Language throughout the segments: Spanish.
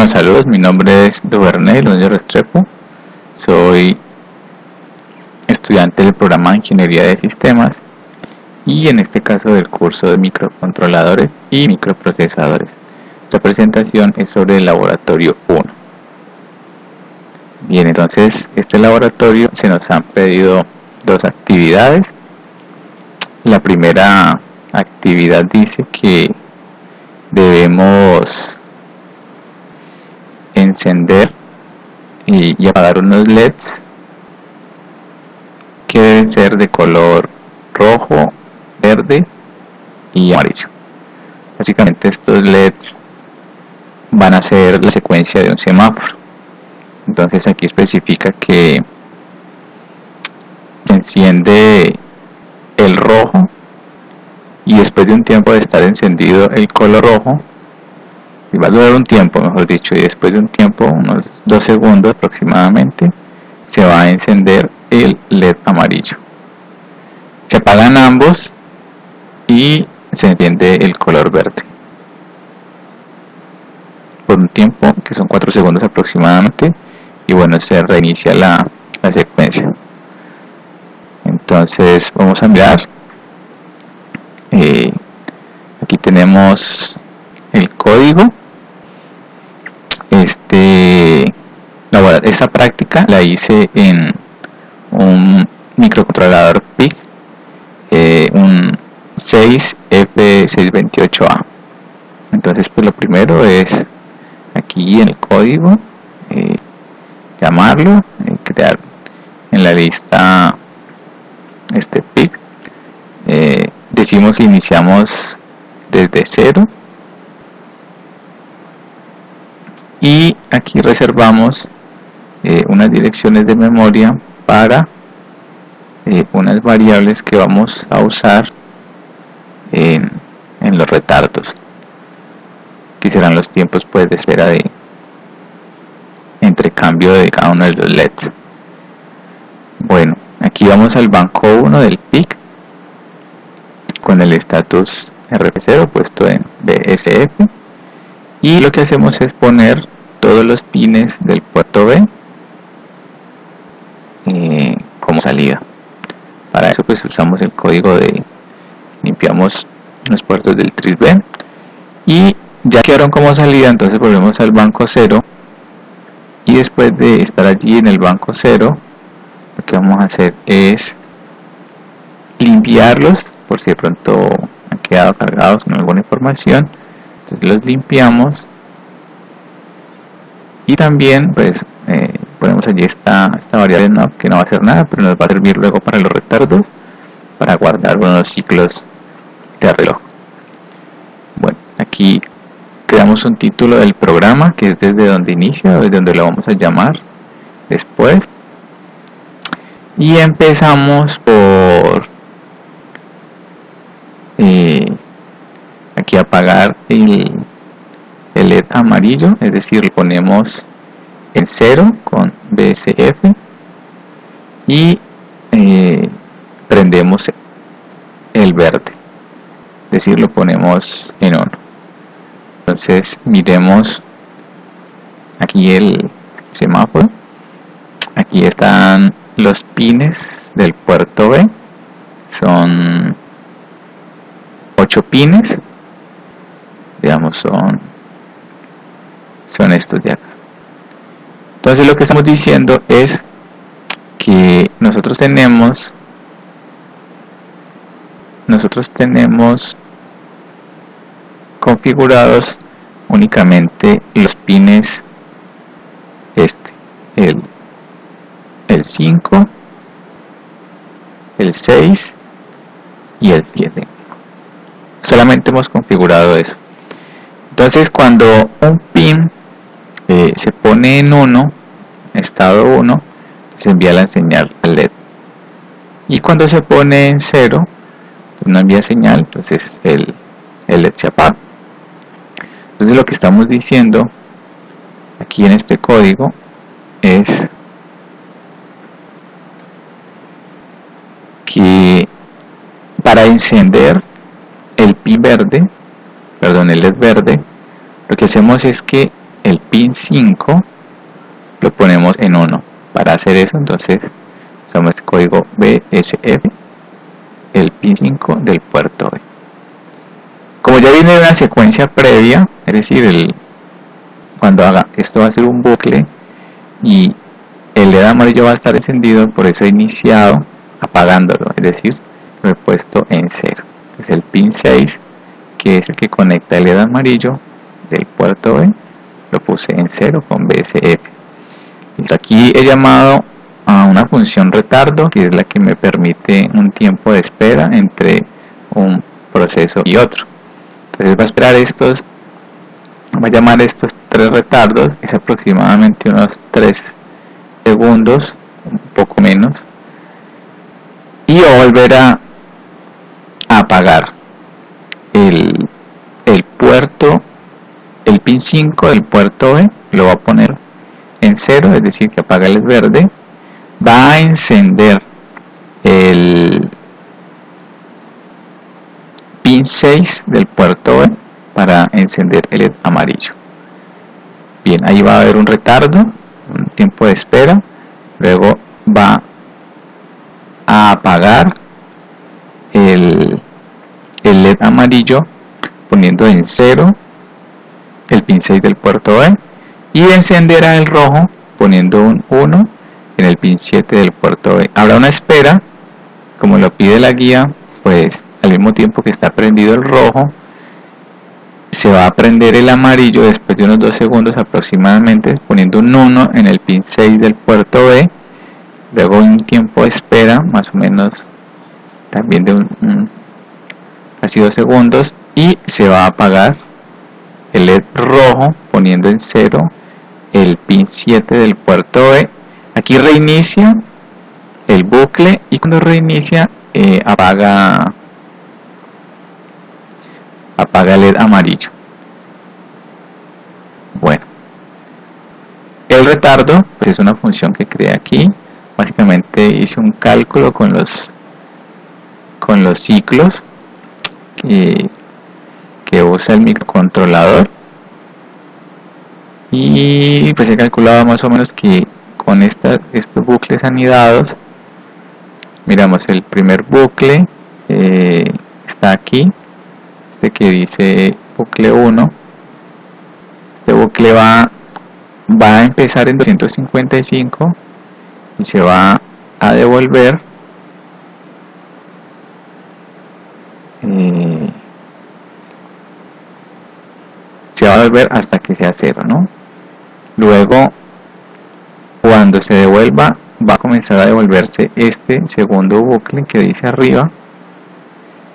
Bueno, saludos, mi nombre es Duvernay Longe Restrepo, soy estudiante del programa de Ingeniería de Sistemas y en este caso del curso de microcontroladores y microprocesadores. Esta presentación es sobre el laboratorio 1. Bien, entonces este laboratorio se nos han pedido dos actividades. La primera actividad dice que debemos encender y apagar unos LEDs que deben ser de color rojo, verde y amarillo. Básicamente estos LEDs van a ser la secuencia de un semáforo. Entonces aquí especifica que se enciende el rojo y después de un tiempo de estar encendido el color rojo, y va a durar un tiempo, mejor dicho, y después de un tiempo, unos 2 segundos aproximadamente, se va a encender el LED amarillo. Se apagan ambos y se enciende el color verde por un tiempo que son 4 segundos aproximadamente, y bueno, se reinicia la secuencia. Entonces vamos a mirar, aquí tenemos el código. Esta práctica la hice en un microcontrolador PIC, un 6F628A. Entonces pues lo primero es aquí en el código, llamarlo, crear en la lista PIC, decimos que iniciamos desde 0 y aquí reservamos unas direcciones de memoria para unas variables que vamos a usar en los retardos, que serán los tiempos pues de espera de entre cambio de cada uno de los LEDs. Bueno, aquí vamos al banco 1 del PIC con el status RP0 puesto en BSF, y lo que hacemos es poner todos los pines del puerto B como salida. Para eso pues usamos el código de limpiamos los puertos del tris B, y ya quedaron como salida. Entonces volvemos al banco 0 y después de estar allí en el banco 0, lo que vamos a hacer es limpiarlos por si de pronto han quedado cargados con alguna información. Entonces los limpiamos y también pues ponemos allí esta variable que no va a hacer nada, pero nos va a servir luego para los retardos, para guardar unos ciclos de reloj. Bueno, aquí creamos un título del programa que es desde donde inicia, desde donde lo vamos a llamar después, y empezamos por aquí apagar el LED amarillo, es decir, lo ponemos en 0 con BSF y prendemos el verde, es decir, lo ponemos en 1. Entonces miremos aquí el semáforo. Aquí están los pines del puerto B, son 8 pines, digamos, son estos de acá. Entonces lo que estamos diciendo es que nosotros tenemos configurados únicamente los pines el 5, el 6 y el 7. Solamente hemos configurado eso. Entonces cuando un pin se pone en 1, estado 1, se envía la señal al LED, y cuando se pone en 0 pues no envía señal, entonces el LED se apaga. Entonces lo que estamos diciendo aquí en este código es que para encender el pin verde, el LED verde, lo que hacemos es que el pin 5 lo ponemos en 1. Para hacer eso, entonces usamos este código BSF, el pin 5 del puerto B. Como ya viene de una secuencia previa, es decir, cuando haga esto va a ser un bucle y el LED amarillo va a estar encendido, por eso he iniciado apagándolo, es decir, lo he puesto en 0. Entonces el pin 6, que es el que conecta el LED amarillo del puerto B, lo puse en 0 con BSF. Listo. Aquí he llamado a una función retardo, que es la que me permite un tiempo de espera entre un proceso y otro. Entonces va a esperar estos, va a llamar estos 3 retardos, es aproximadamente unos 3 segundos, un poco menos, y va a volver a apagar el puerto, el pin 5 del puerto B, lo va a poner en 0, es decir que apaga el verde, va a encender el pin 6 del puerto B para encender el LED amarillo. Bien, ahí va a haber un retardo, un tiempo de espera, luego va a apagar el LED amarillo poniendo en 0 el pin 6 del puerto B y encenderá el rojo poniendo un 1 en el pin 7 del puerto B. Habrá una espera, como lo pide la guía, pues al mismo tiempo que está prendido el rojo, se va a prender el amarillo después de unos 2 segundos aproximadamente, poniendo un 1 en el pin 6 del puerto B, luego un tiempo de espera, más o menos también de casi 2 segundos, y se va a apagar el LED rojo poniendo en 0 el pin 7 del puerto B. Aquí reinicia el bucle y cuando reinicia apaga el LED amarillo. Bueno, el retardo pues es una función que creé aquí. Básicamente hice un cálculo con los ciclos que usa el microcontrolador y pues he calculado más o menos que con estos bucles anidados, miramos el primer bucle está aquí, este que dice bucle 1, este bucle va a empezar en 255 y se va a devolver hasta que sea 0, ¿no? Luego, cuando se devuelva, va a comenzar a devolverse este segundo bucle que dice arriba.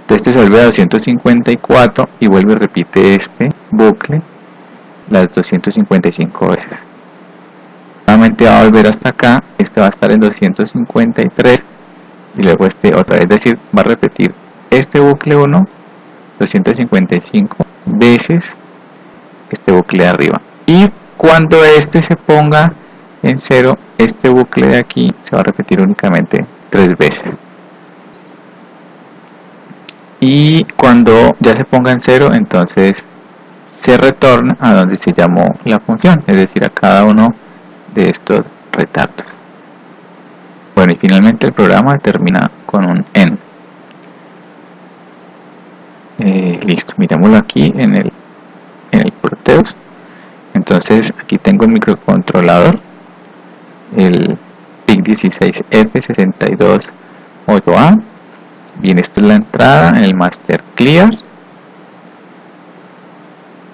Entonces se vuelve a 254 y vuelve y repite este bucle las 255 veces. Nuevamente va a volver hasta acá, este va a estar en 253 y luego este otra vez, es decir, va a repetir este bucle 1 255 veces este bucle de arriba, y cuando este se ponga en 0, este bucle de aquí se va a repetir únicamente 3 veces, y cuando ya se ponga en 0, entonces se retorna a donde se llamó la función, es decir, a cada uno de estos retardos. Bueno, y finalmente el programa termina con un end. Listo, mirémoslo aquí en el Proteus. Entonces aquí tengo el microcontrolador, el PIC16F628A. Bien, esta es la entrada, el master clear.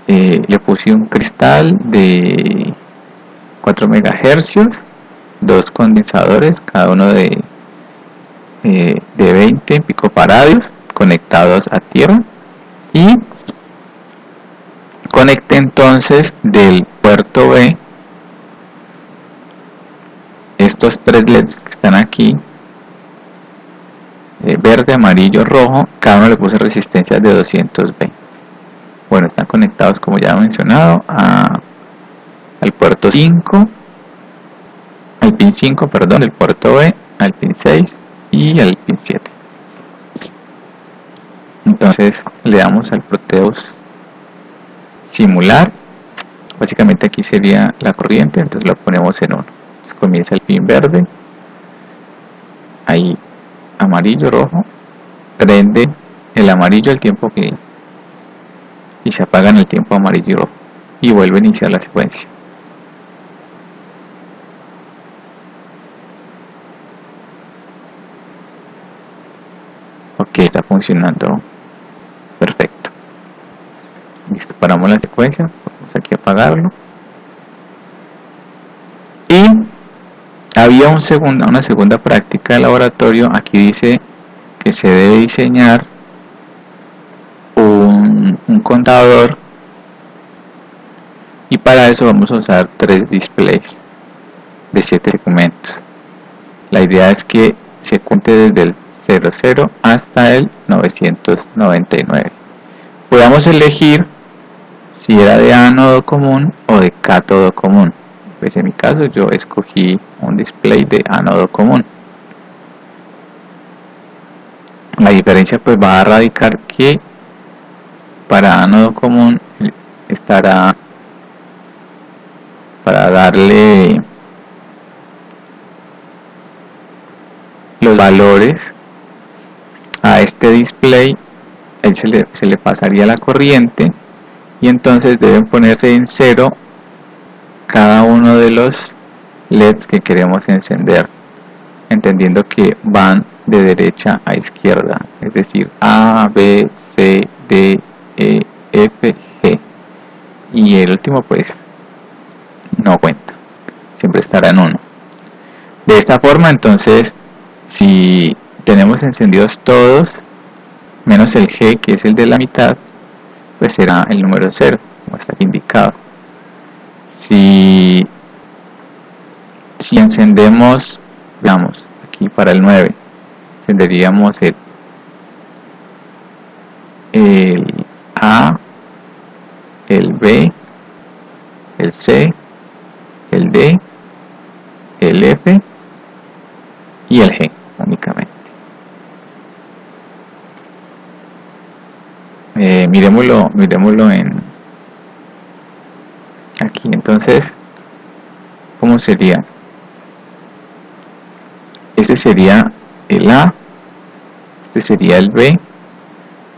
Le puse un cristal de 4 MHz, 2 condensadores, cada uno de 20 picofaradios conectados a tierra, y conecté entonces del puerto B estos 3 LEDs que están aquí, verde, amarillo, rojo, cada uno le puse resistencias de 220. Bueno, están conectados, como ya he mencionado, al puerto 5, al pin 5, perdón, del puerto B, al pin 6 y al pin 7. Entonces le damos al Proteus simular, básicamente aquí sería la corriente, entonces lo ponemos en 1. Comienza el pin verde, ahí amarillo, rojo, prende el amarillo al tiempo que y se apaga en el tiempo amarillo y rojo y vuelve a iniciar la secuencia. Ok, está funcionando perfecto. Listo, paramos la secuencia, vamos aquí a apagarlo. Y había una segunda práctica de laboratorio. Aquí dice que se debe diseñar un contador, y para eso vamos a usar 3 displays de 7 segmentos. La idea es que se cuente desde el 00 hasta el 999. Podemos elegir si era de ánodo común o de cátodo común. Pues en mi caso yo escogí un display de ánodo común. La diferencia pues va a radicar que para ánodo común estará, para darle los valores a este display, él se le pasaría la corriente y entonces deben ponerse en 0 cada uno de los LEDs que queremos encender, entendiendo que van de derecha a izquierda, es decir, A, B, C, D, E, F, G, y el último pues no cuenta, siempre estará en 1. De esta forma, entonces, si tenemos encendidos todos menos el G, que es el de la mitad, pues será el número 0, como está aquí indicado. Si encendemos, veamos, aquí para el 9, encenderíamos el A, el B, el C, el D, el F y el G únicamente. Miremoslo en aquí. Entonces, ¿cómo sería? Este sería el A, este sería el B,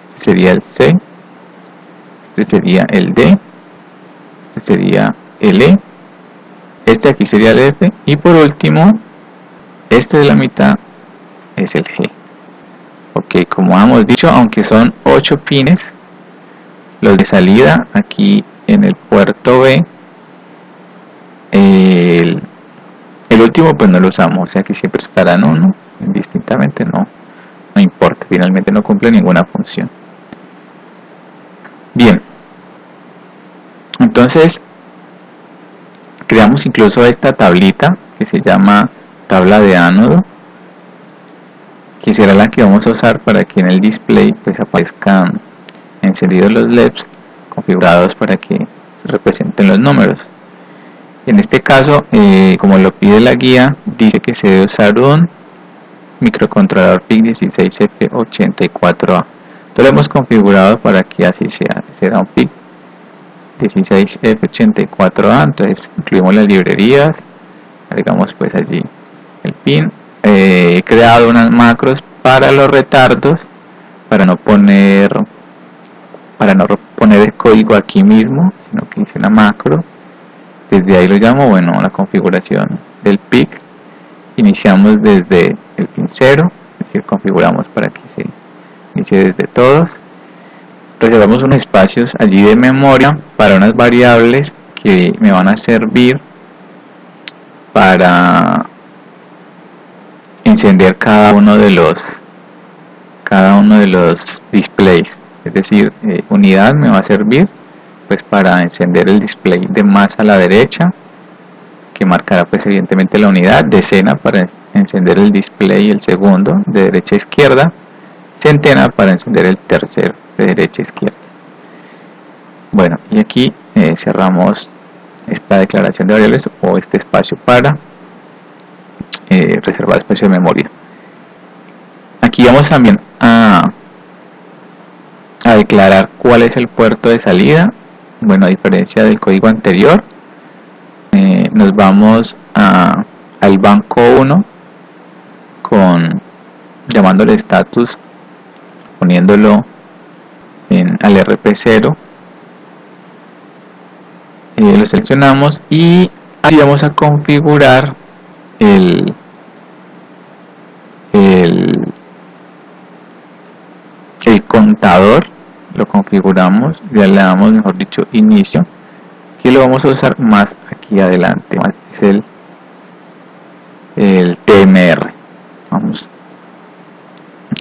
este sería el C, este sería el D, este sería el E, este aquí sería el F, y por último este de la mitad es el G. Ok, como hemos dicho, aunque son 8 pines, los de salida aquí en el puerto B, el último pues no lo usamos, o sea que siempre estará en 1, indistintamente no importa, finalmente no cumple ninguna función. Bien, entonces creamos incluso esta tablita que se llama tabla de ánodo, que será la que vamos a usar para que en el display pues aparezcan encendidos los LEDs configurados para que se representen los números. En este caso, como lo pide la guía, dice que se debe usar un microcontrolador PIC16F84A. Entonces lo hemos configurado para que así sea. Será un PIC 16F84A. Entonces incluimos las librerías, agregamos pues allí el pin. He creado unas macros para los retardos, para no poner el código aquí mismo, sino que hice una macro. Desde ahí lo llamo, bueno, la configuración del PIC. Iniciamos desde el pin 0, es decir, configuramos para que se inicie desde todos. Reservamos unos espacios allí de memoria para unas variables que me van a servir para encender cada uno de los displays. Es decir, unidad me va a servir pues para encender el display de más a la derecha, que marcará pues evidentemente la unidad. Decena para encender el display, el segundo, de derecha a izquierda. Centena para encender el tercero, de derecha a izquierda. Bueno, y aquí cerramos esta declaración de variables o este espacio para reservar espacio de memoria. Aquí vamos también a declarar cuál es el puerto de salida bueno, a diferencia del código anterior, nos vamos al banco 1 llamándole status, poniéndolo al RP0, lo seleccionamos y así vamos a configurar el contador. Lo configuramos, ya le damos, mejor dicho, inicio, que lo vamos a usar más aquí adelante, es el TMR. Vamos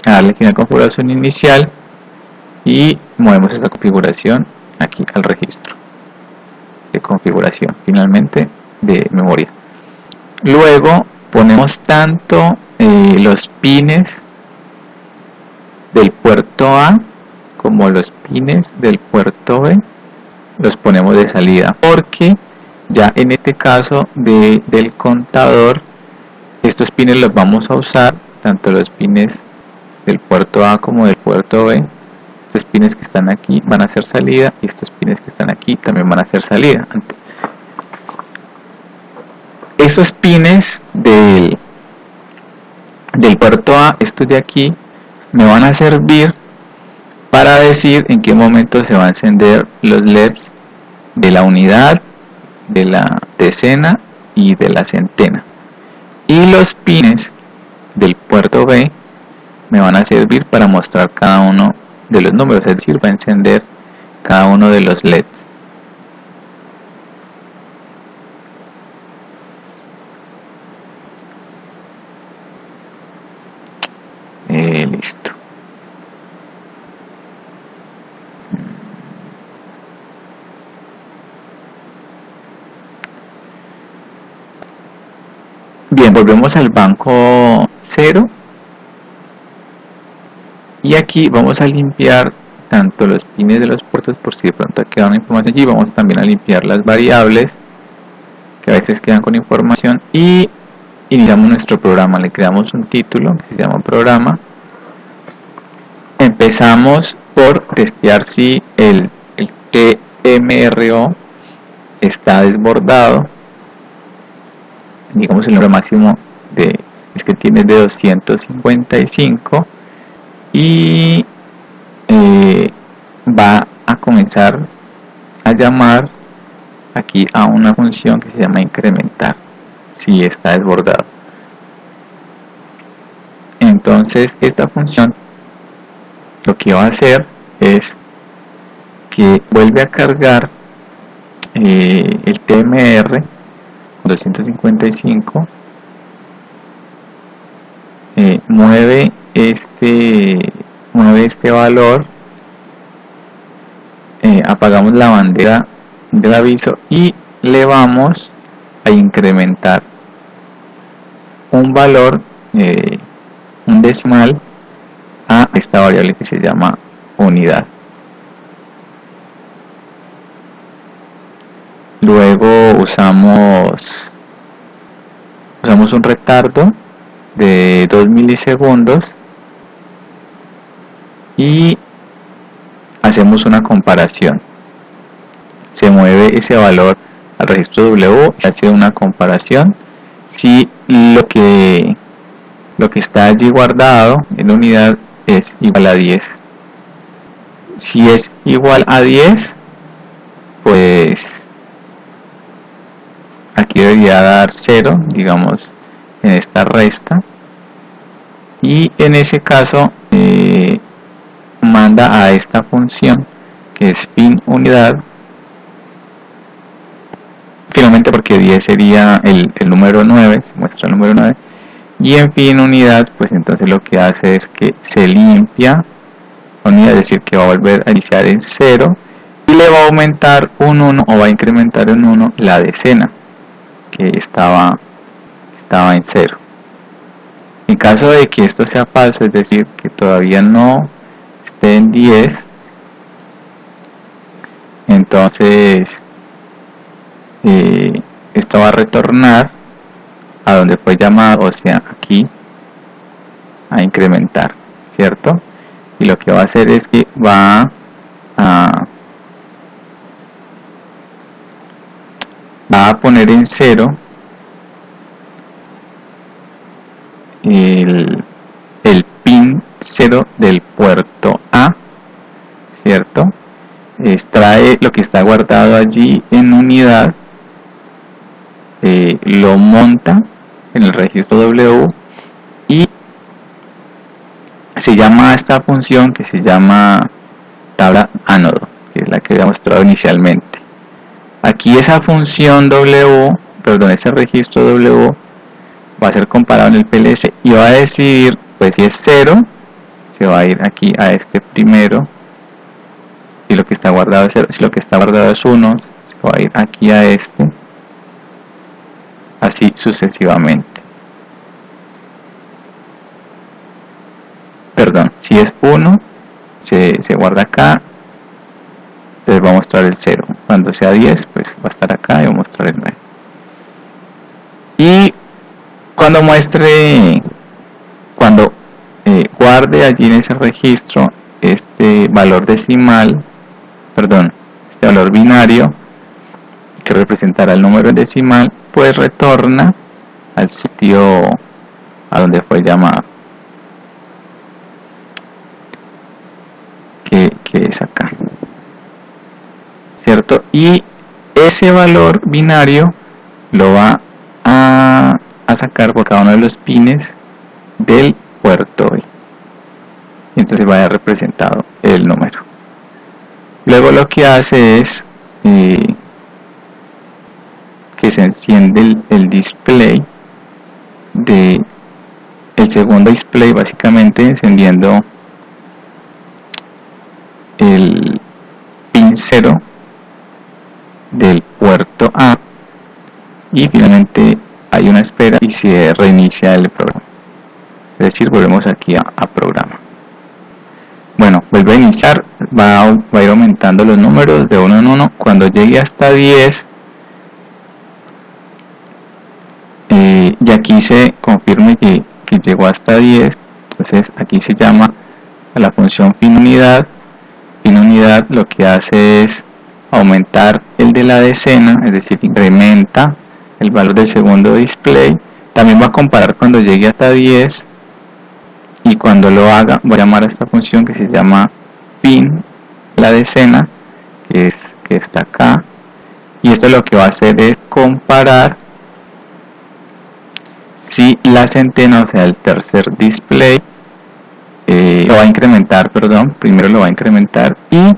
a darle aquí una configuración inicial y movemos esta configuración aquí al registro de configuración, finalmente, de memoria. Luego ponemos tanto los pines del puerto A como los pines del puerto B, los ponemos de salida, porque ya en este caso del contador, estos pines los vamos a usar, tanto los pines del puerto A como del puerto B. Estos pines que están aquí van a ser salida y estos pines que están aquí también van a ser salida. Esos pines del puerto A, estos de aquí, me van a servir para decir en qué momento se va a encender los LEDs de la unidad, de la decena y de la centena. Y los pines del puerto B me van a servir para mostrar cada uno de los números, es decir, va a encender cada uno de los LEDs. Listo. Bien, volvemos al banco 0 y aquí vamos a limpiar tanto los pines de los puertos, por si de pronto queda una información allí. Vamos también a limpiar las variables que a veces quedan con información y iniciamos nuestro programa. Le creamos un título que se llama programa. Empezamos por testear si el TMRO está desbordado. Digamos el número máximo es que tiene de 255 y va a comenzar a llamar aquí a una función que se llama incrementar si está desbordado. Entonces esta función lo que va a hacer es que vuelve a cargar el TMR 255, mueve este valor, apagamos la bandera del aviso y le vamos a incrementar un valor, un decimal, a esta variable que se llama unidad. Luego usamos un retardo de 2 milisegundos y hacemos una comparación. Se mueve ese valor al registro W y hace una comparación si lo que está allí guardado en unidad es igual a 10. Si es igual a 10, pues aquí debería dar 0, digamos, en esta resta, y en ese caso manda a esta función que es pin unidad, finalmente porque 10 sería el número 9, se muestra el número 9, y en fin unidad, pues entonces lo que hace es que se limpia unidad, es decir, que va a volver a iniciar en 0 y le va a aumentar un 1 o va a incrementar un 1 la decena que estaba en 0. En caso de que esto sea falso, es decir, que todavía no esté en 10, entonces esto va a retornar a donde fue llamado, o sea, aquí, a incrementar, ¿cierto? Y lo que va a hacer es que va a va a poner en 0 el pin 0 del puerto A, ¿cierto? Extrae lo que está guardado allí en unidad, lo monta en el registro W y se llama a esta función que se llama tabla ánodo, que es la que había mostrado inicialmente. Aquí esa función W, perdón, ese registro W va a ser comparado en el PLC y va a decidir, pues si es 0, se va a ir aquí a este primero, y lo que está guardado es 0, si lo que está guardado es 1, se va a ir aquí a este, así sucesivamente. Perdón, si es 1, se guarda acá, entonces va a mostrar el 0. Cuando sea 10, pues va a estar acá y va a mostrar el 9. Y cuando muestre, cuando guarde allí en ese registro este valor decimal, perdón, este valor binario que representará el número decimal, pues retorna al sitio a donde fue llamado, que es acá, ¿cierto? Y ese valor binario lo va a sacar por cada uno de los pines del puerto B, y entonces vaya representado el número. Luego lo que hace es que se enciende el display de el segundo display, básicamente encendiendo el pin 0 del puerto A, y finalmente hay una espera y se reinicia el programa, es decir, volvemos aquí a programa. Bueno, vuelve a iniciar, va a ir aumentando los números de 1 en 1. Cuando llegue hasta 10, y aquí se confirme que llegó hasta 10, entonces aquí se llama a la función fin unidad. Fin unidad lo que hace es aumentar el de la decena, es decir, incrementa el valor del segundo display. También va a comparar cuando llegue hasta 10, y cuando lo haga voy a llamar a esta función que se llama fin la decena, que está acá, y esto lo que va a hacer es comparar si la centena, o sea el tercer display, lo va a incrementar, perdón, primero lo va a incrementar, y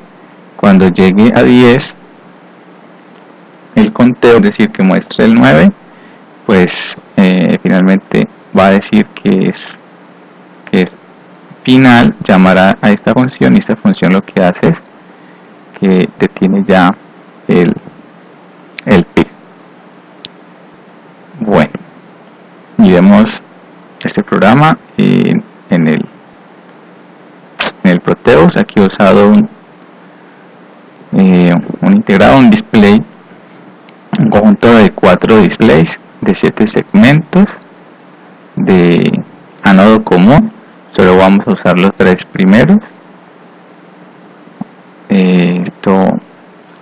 cuando llegue a 10 el conteo, es decir, que muestre el 9, pues finalmente va a decir que es final, llamará a esta función, y esta función lo que hace es que detiene ya el PIC. Bueno, miremos este programa en el Proteus. Aquí he usado un integrado, un display, un conjunto de 4 displays de 7 segmentos de ánodo común. Solo vamos a usar los 3 primeros. Esto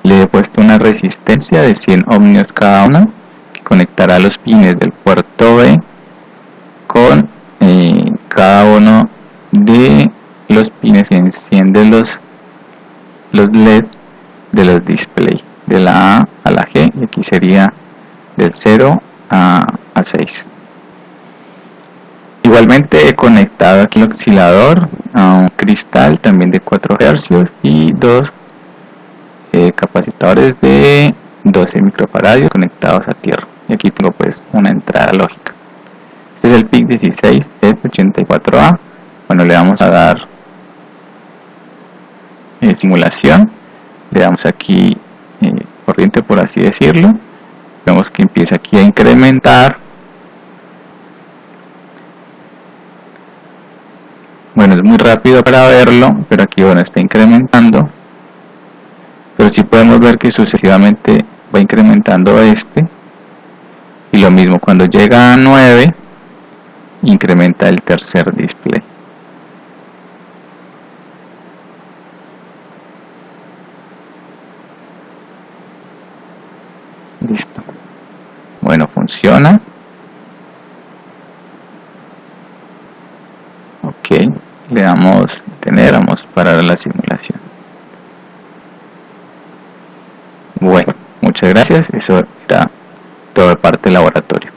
le he puesto una resistencia de 100 ohmios cada uno, que conectará los pines del puerto B con cada uno de los pines que encienden los LED de los displays, de la A a la G, y aquí sería del 0 a 6. Igualmente he conectado aquí el oscilador a un cristal también de 4 Hz y 2 capacitores de 12 microfaradios conectados a tierra, y aquí tengo pues una entrada lógica. Este es el PIC 16F84A. Bueno, le vamos a dar simulación, le damos aquí corriente, por así decirlo. Vemos que empieza aquí a incrementar. Bueno, es muy rápido para verlo, pero aquí bueno, está incrementando, pero sí podemos ver que sucesivamente va incrementando este, y lo mismo cuando llega a 9 incrementa el tercer display. Listo. Bueno, funciona. Ok, le damos detener, vamos a parar la simulación. Bueno, muchas gracias. Eso era todo de parte del laboratorio.